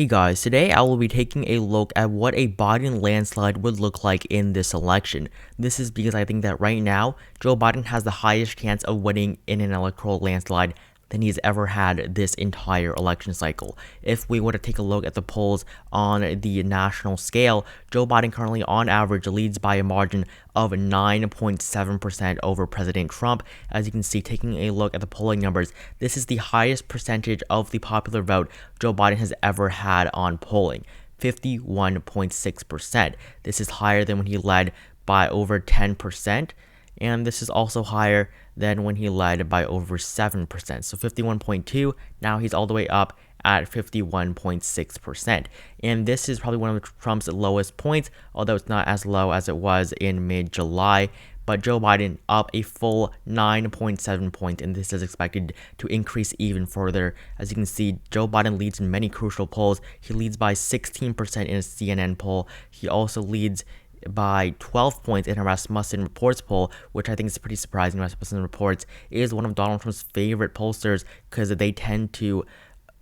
Hey guys, today I will be taking a look at what a Biden landslide would look like in this election. This is because I think that right now, Joe Biden has the highest chance of winning in an electoral landslide than he's ever had this entire election cycle. If we were to take a look at the polls on the national scale, Joe Biden currently on average leads by a margin of 9.7% over President Trump. As you can see, taking a look at the polling numbers, this is the highest percentage of the popular vote Joe Biden has ever had on polling, 51.6%. This is higher than when he led by over 10%. And this is also higher than when he led by over 7%. So 51.2, now he's all the way up at 51.6%. And this is probably one of Trump's lowest points, although it's not as low as it was in mid-July. But Joe Biden up a full 9.7 points, and this is expected to increase even further. As you can see, Joe Biden leads in many crucial polls. He leads by 16% in a CNN poll. He also leads by 12 points in a Rasmussen Reports poll, which I think is pretty surprising. Rasmussen Reports is one of Donald Trump's favorite pollsters because they tend to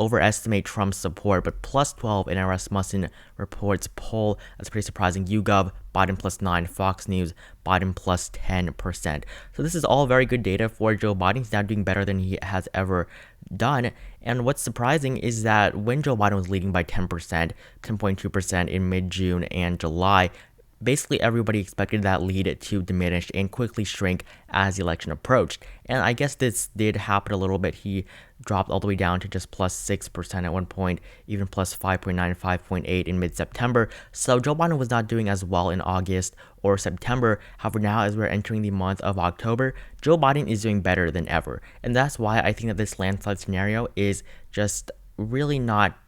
overestimate Trump's support, but plus 12 in a Rasmussen Reports poll, that's pretty surprising. YouGov, Biden plus 9, Fox News, Biden plus 10%. So this is all very good data for Joe Biden. He's now doing better than he has ever done. And what's surprising is that when Joe Biden was leading by 10%, 10.2% in mid-June and July, basically everybody expected that lead to diminish and quickly shrink as the election approached. And I guess this did happen a little bit. He dropped all the way down to just plus 6% at one point, even plus 5.9, 5.8 in mid-September. So Joe Biden was not doing as well in August or September. However, now as we're entering the month of October, Joe Biden is doing better than ever. And that's why I think that this landslide scenario is just really not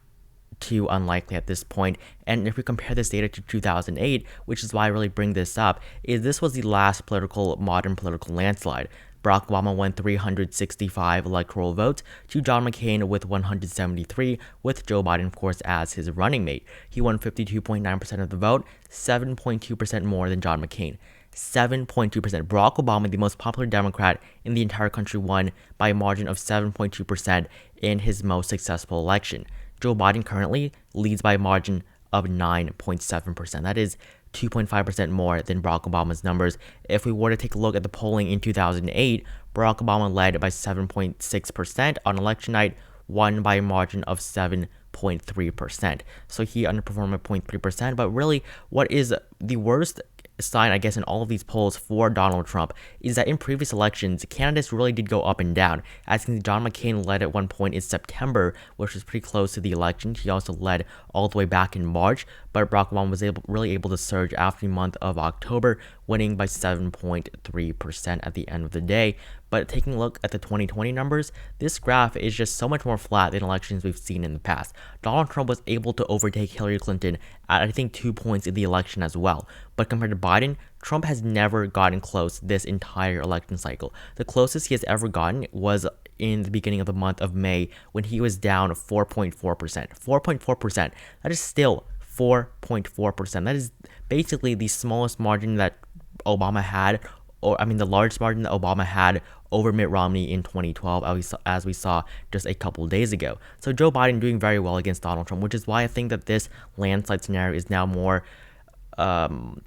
too unlikely at this point. And if we compare this data to 2008, which is why I really bring this up, is this was the last modern political landslide. Barack Obama won 365 electoral votes to John McCain with 173, with Joe Biden, of course, as his running mate. He won 52.9% of the vote, 7.2% more than John McCain. 7.2%. Barack Obama, the most popular Democrat in the entire country, won by a margin of 7.2% in his most successful election. Joe Biden currently leads by a margin of 9.7%. That is 2.5% more than Barack Obama's numbers. If we were to take a look at the polling in 2008, Barack Obama led by 7.6% on election night, won by a margin of 7.3%. So he underperformed by 0.3%. But really, what is the worst sign, I guess, in all of these polls for Donald Trump is that in previous elections, candidates really did go up and down. As you can see, John McCain led at one point in September, which was pretty close to the election. He also led all the way back in March, but Barack Obama was really able to surge after the month of October, winning by 7.3% at the end of the day. But taking a look at the 2020 numbers, this graph is just so much more flat than elections we've seen in the past. Donald Trump was able to overtake Hillary Clinton at, I think, 2 points in the election as well. But compared to Biden, Trump has never gotten close this entire election cycle. The closest he has ever gotten was in the beginning of the month of May when he was down 4.4%. 4.4%. That is still 4.4%. That is basically the smallest margin that Obama had, the largest margin that Obama had over Mitt Romney in 2012, as we saw just a couple days ago. So Joe Biden doing very well against Donald Trump, which is why I think that this landslide scenario is now more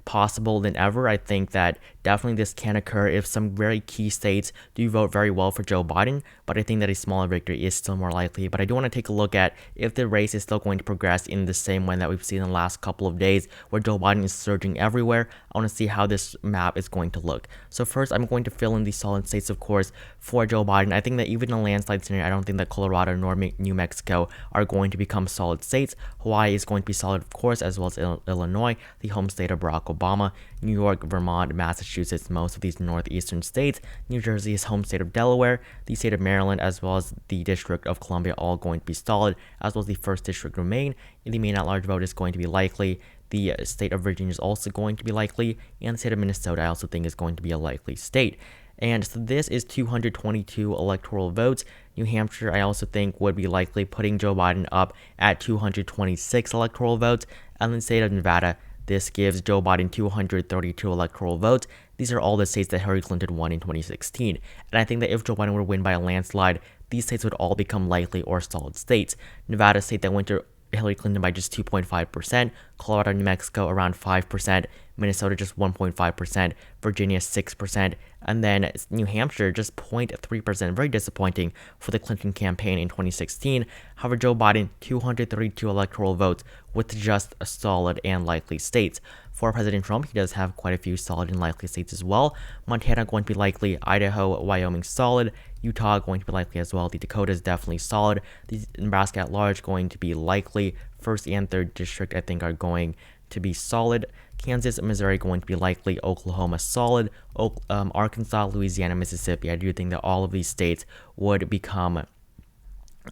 possible than ever. I think that definitely this can occur if some very key states do vote very well for Joe Biden, but I think that a smaller victory is still more likely. But I do want to take a look at if the race is still going to progress in the same way that we've seen in the last couple of days, where Joe Biden is surging everywhere. I want to see how this map is going to look. So first, I'm going to fill in the solid states, of course, for Joe Biden. I think that even in a landslide scenario, I don't think that Colorado nor New Mexico are going to become solid states. Hawaii is going to be solid, of course, as well as Illinois, the home state of Barack Obama. New York, Vermont, Massachusetts, most of these northeastern states. New Jersey is home state of Delaware, the state of Maryland, as well as the District of Columbia, all going to be solid, as well as the 1st District of Maine. The Maine at-large vote is going to be likely. The state of Virginia is also going to be likely, and the state of Minnesota I also think is going to be a likely state. And so this is 222 electoral votes. New Hampshire, I also think, would be likely, putting Joe Biden up at 226 electoral votes. And then the state of Nevada, this gives Joe Biden 232 electoral votes. These are all the states that Hillary Clinton won in 2016. And I think that if Joe Biden were to win by a landslide, these states would all become likely or solid states. Nevada, state that went to Hillary Clinton by just 2.5%, Colorado, New Mexico around 5%, Minnesota just 1.5%, Virginia 6%, and then New Hampshire just 0.3%. Very disappointing for the Clinton campaign in 2016. However, Joe Biden 232 electoral votes with just a solid and likely states. For President Trump, he does have quite a few solid and likely states as well. Montana going to be likely, Idaho, Wyoming solid, Utah going to be likely as well. The Dakotas definitely solid. The Nebraska at large going to be likely. 1st and 3rd district I think are going to be solid. Kansas, Missouri going to be likely. Oklahoma solid. Arkansas, Louisiana, Mississippi. I do think that all of these states would become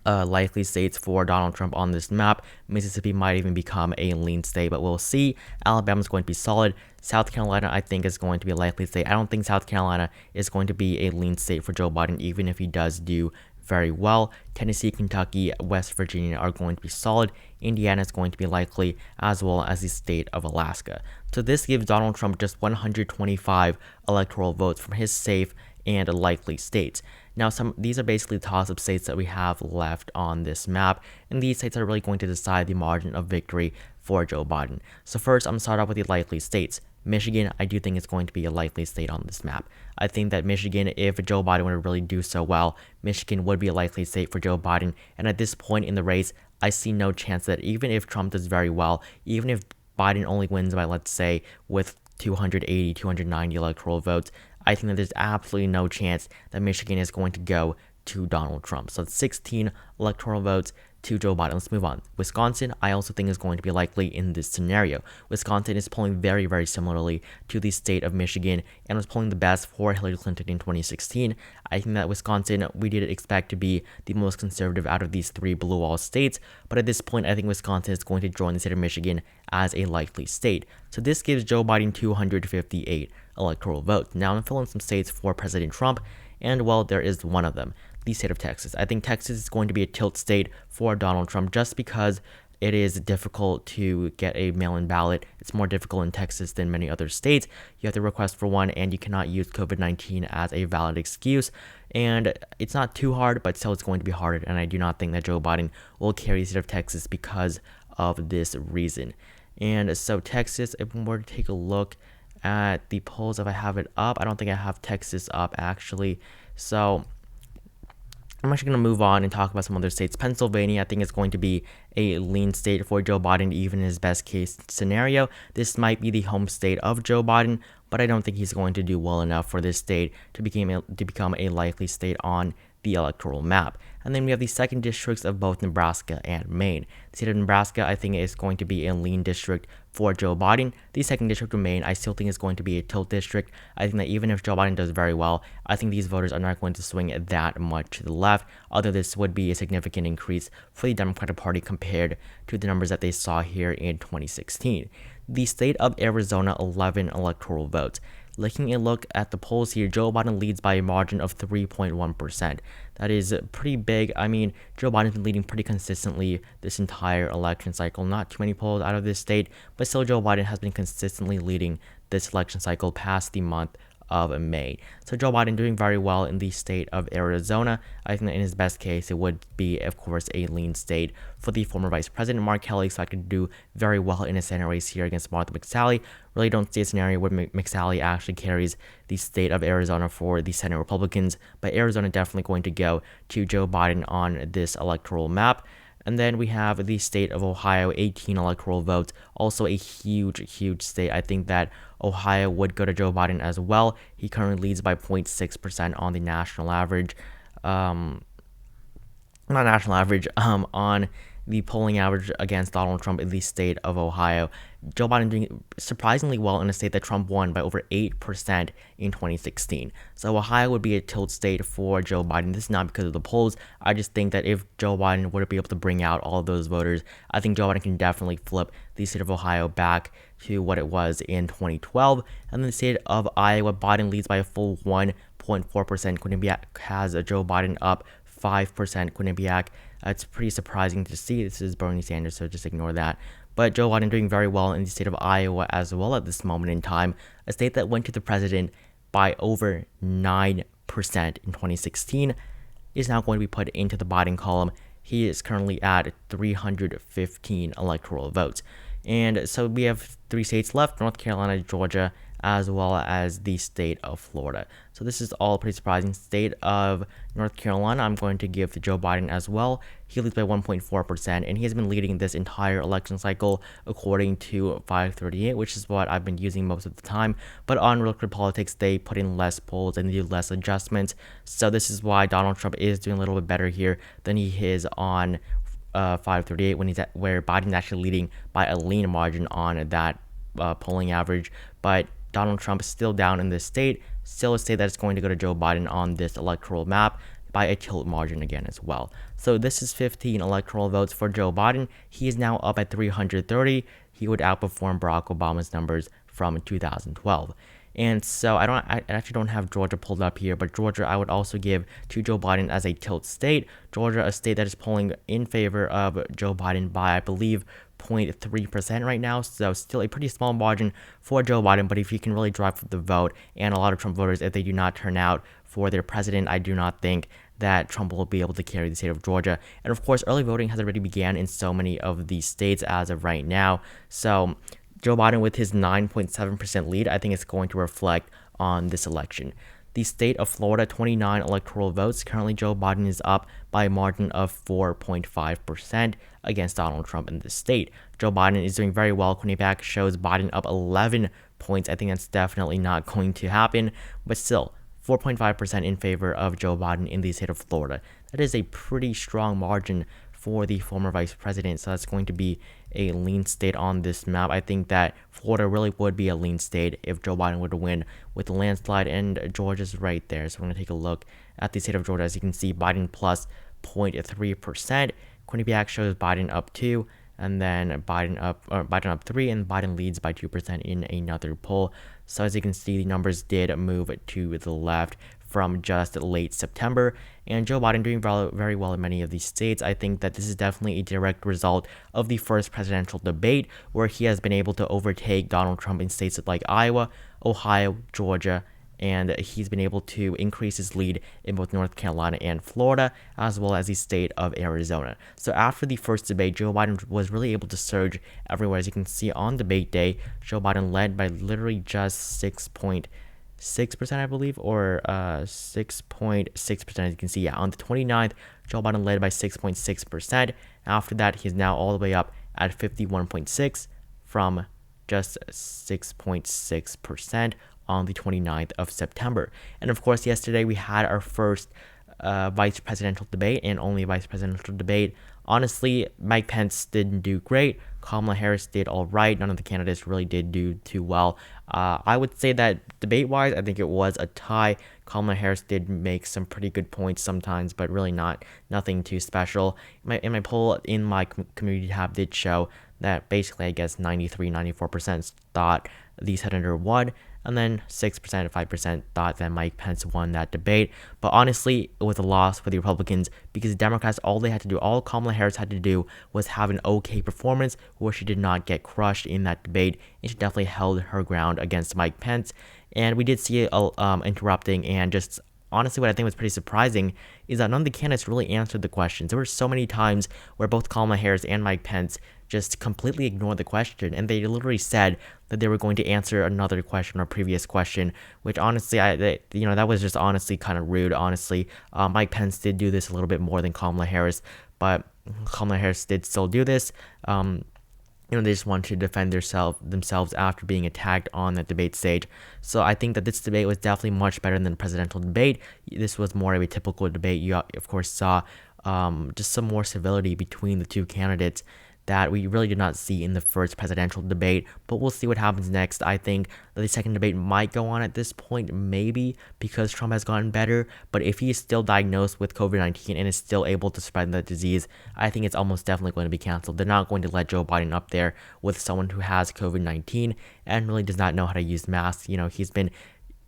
likely states for Donald Trump on this map. Mississippi might even become a lean state, but we'll see. Alabama's going to be solid. South Carolina, I think, is going to be a likely state. I don't think South Carolina is going to be a lean state for Joe Biden, even if he does do very well. Tennessee, Kentucky, West Virginia are going to be solid. Indiana is going to be likely, as well as the state of Alaska. So this gives Donald Trump just 125 electoral votes from his safe and likely states. Now, these are basically toss-up states that we have left on this map, and these states are really going to decide the margin of victory for Joe Biden. So first, I'm going to start off with the likely states. Michigan, I do think is going to be a likely state on this map. I think that Michigan, if Joe Biden were to really do so well, Michigan would be a likely state for Joe Biden, and at this point in the race, I see no chance that even if Trump does very well, even if Biden only wins by, let's say, with 280, 290 electoral votes, I think that there's absolutely no chance that Michigan is going to go to Donald Trump. So it's 16 electoral votes to Joe Biden. Let's move on. Wisconsin, I also think is going to be likely in this scenario. Wisconsin is polling very, very similarly to the state of Michigan and was polling the best for Hillary Clinton in 2016. I think that Wisconsin, we did expect to be the most conservative out of these 3 blue wall states, but at this point, I think Wisconsin is going to join the state of Michigan as a likely state. So this gives Joe Biden 258 electoral votes. Now I'm filling some states for President Trump, and well, there is one of them, the state of Texas. I think Texas is going to be a tilt state for Donald Trump just because it is difficult to get a mail-in ballot. It's more difficult in Texas than many other states. You have to request for one, and you cannot use COVID-19 as a valid excuse. And it's not too hard, but still it's going to be harder, and I do not think that Joe Biden will carry the state of Texas because of this reason. And so Texas, if we were to take a look at the polls, if I have it up, I don't think I have Texas up actually. So I'm actually going to move on and talk about some other states. Pennsylvania, I think, is going to be a lean state for Joe Biden, even in his best case scenario. This might be the home state of Joe Biden, but I don't think he's going to do well enough for this state to become a likely state on the electoral map. And then we have the second districts of both Nebraska and Maine. The state of Nebraska, I think, is going to be a lean district for Joe Biden. The second district of Maine, I still think is going to be a tilt district. I think that even if Joe Biden does very well, I think these voters are not going to swing that much to the left, although this would be a significant increase for the Democratic Party compared to the numbers that they saw here in 2016. The state of Arizona, 11 electoral votes. Taking a look at the polls here, Joe Biden leads by a margin of 3.1%. That is pretty big. I mean, Joe Biden's been leading pretty consistently this entire election cycle. Not too many polls out of this state, but still Joe Biden has been consistently leading this election cycle past the month of May. So Joe Biden doing very well in the state of Arizona. I think that in his best case, it would be, of course, a lean state for the former Vice President Mark Kelly, so I could do very well in a Senate race here against Martha McSally. Really don't see a scenario where McSally actually carries the state of Arizona for the Senate Republicans, but Arizona definitely going to go to Joe Biden on this electoral map. And then we have the state of Ohio, 18 electoral votes, also a huge state. I think that Ohio would go to Joe Biden as well. He currently leads by 0.6% on the national average. Not national average, on the polling average against Donald Trump in the state of Ohio. Joe Biden doing surprisingly well in a state that Trump won by over 8% in 2016. So Ohio would be a tilt state for Joe Biden. This is not because of the polls. I just think that if Joe Biden were to be able to bring out all of those voters, I think Joe Biden can definitely flip the state of Ohio back to what it was in 2012. And then the state of Iowa, Biden leads by a full 1.4%. Quinnipiac has Joe Biden up 5%. Quinnipiac, it's pretty surprising to see. This is Bernie Sanders, so just ignore that. But Joe Biden doing very well in the state of Iowa as well at this moment in time, a state that went to the president by over 9% in 2016, is now going to be put into the Biden column. he is currently at 315 electoral votes. And so we have 3 states left: North Carolina, Georgia, as well as the state of Florida. So this is all pretty surprising. State of North Carolina, I'm going to give to Joe Biden as well. He leads by 1.4%, and he has been leading this entire election cycle according to 538, which is what I've been using most of the time. But on Real Clear Politics, they put in less polls and they do less adjustments. So this is why Donald Trump is doing a little bit better here than he is on 538, when where Biden's actually leading by a lean margin on that polling average. But Donald Trump is still down in this state, still a state that's going to go to Joe Biden on this electoral map by a tilt margin again as well. So this is 15 electoral votes for Joe Biden. He is now up at 330. He would outperform Barack Obama's numbers from 2012. And so I actually don't have Georgia pulled up here, but Georgia I would also give to Joe Biden as a tilt state. Georgia, a state that is polling in favor of Joe Biden by, I believe, 0.3% right now, so still a pretty small margin for Joe Biden. But if he can really drive the vote, and a lot of Trump voters, if they do not turn out for their president, I do not think that Trump will be able to carry the state of Georgia. And of course, early voting has already began in so many of these states as of right now. So Joe Biden with his 9.7% lead, I think it's going to reflect on this election. The state of Florida, 29 electoral votes. Currently, Joe Biden is up by a margin of 4.5% against Donald Trump in this state. Joe Biden is doing very well. Quinnipiac shows Biden up 11 points. I think that's definitely not going to happen, but still, 4.5% in favor of Joe Biden in the state of Florida. That is a pretty strong margin for the former vice president, so that's going to be a lean state on this map. I think that Florida really would be a lean state if Joe Biden were to win with the landslide, and Georgia's right there. So we're going to take a look at the state of Georgia. As you can see, Biden plus 0.3%. Quinnipiac shows Biden up 2, and then Biden up 3, and Biden leads by 2% in another poll. So as you can see, the numbers did move to the left from just late September, and Joe Biden doing very well in many of these states. I think that this is definitely a direct result of the first presidential debate, where he has been able to overtake Donald Trump in states like Iowa, Ohio, Georgia, and he's been able to increase his lead in both North Carolina and Florida, as well as the state of Arizona. So after the first debate, Joe Biden was really able to surge everywhere. As you can see on debate day, Joe Biden led by literally just 6%, I believe, or 6.6%. As you can see, yeah, on the 29th, Joe Biden led by 6.6%. After that, he's now all the way up at 51.6 from just 6.6% on the 29th of September. And of course, yesterday we had our first vice presidential debate, and only vice presidential debate. Honestly, Mike Pence didn't do great. Kamala Harris did all right. None of the candidates really did do too well. I would say that debate-wise, I think it was a tie. Kamala Harris did make some pretty good points sometimes, but really nothing too special. In my poll in my community tab did show that basically, I guess 94% thought the senator won, and then 6% and 5% thought that Mike Pence won that debate. But honestly, it was a loss for the Republicans, because the Democrats, all Kamala Harris had to do was have an okay performance where she did not get crushed in that debate, and she definitely held her ground against Mike Pence. And we did see it interrupting, and just honestly, what I think was pretty surprising is that none of the candidates really answered the questions. There were so many times where both Kamala Harris and Mike Pence just completely ignored the question, and they literally said that they were going to answer another question or previous question, which honestly, that was just honestly kind of rude. Honestly, Mike Pence did do this a little bit more than Kamala Harris, but Kamala Harris did still do this. They just want to defend themselves after being attacked on the debate stage. So I think that this debate was definitely much better than the presidential debate. This was more of a typical debate. You, of course, saw just some more civility between the two candidates that we really did not see in the first presidential debate, but we'll see what happens next. I think that the second debate might go on at this point, maybe because Trump has gotten better, but if he is still diagnosed with COVID-19 and is still able to spread the disease, I think it's almost definitely going to be canceled. They're not going to let Joe Biden up there with someone who has COVID-19 and really does not know how to use masks. He's been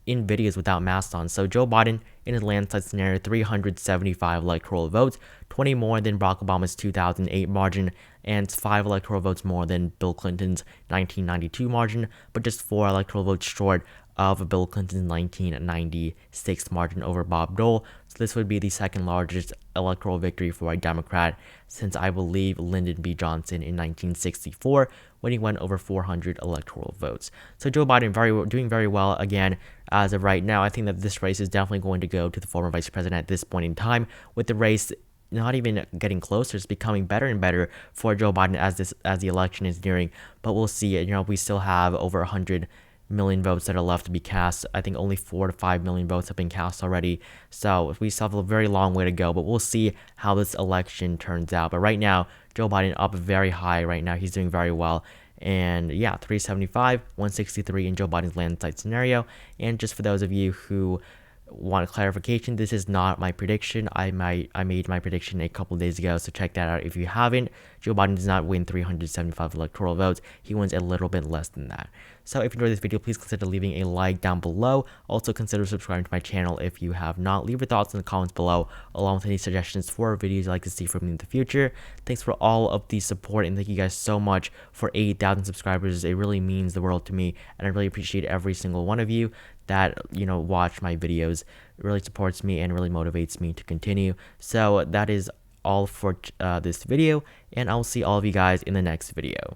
in videos without masks on. So Joe Biden, in his landslide scenario, 375 electoral votes, 20 more than Barack Obama's 2008 margin, and 5 electoral votes more than Bill Clinton's 1992 margin, but just 4 electoral votes short of Bill Clinton's 1996 margin over Bob Dole. So this would be the second largest electoral victory for a Democrat since I believe Lyndon B. Johnson in 1964 when he won over 400 electoral votes. So Joe Biden doing very well again as of right now. I think that this race is definitely going to go to the former vice president at this point in time, with the race not even getting closer. It's becoming better and better for Joe Biden as the election is nearing. But we'll see. We still have over 100 million votes that are left to be cast. I think only 4 to 5 million votes have been cast already. So we still have a very long way to go, but we'll see how this election turns out. But right now, Joe Biden up very high right now. He's doing very well. And yeah, 375, 163 in Joe Biden's landslide scenario. And just for those of you who want clarification, this is not my prediction. I made my prediction a couple days ago, so check that out if you haven't. Joe Biden does not win 375 electoral votes. He wins a little bit less than that. So if you enjoyed this video, please consider leaving a like down below. Also consider subscribing to my channel if you have not. Leave your thoughts in the comments below, along with any suggestions for videos you'd like to see from me in the future. Thanks for all of the support, and thank you guys so much for 8,000 subscribers. It really means the world to me, and I really appreciate every single one of you that watch my videos. It really supports me and really motivates me to continue. So that is all for this video, and I'll see all of you guys in the next video.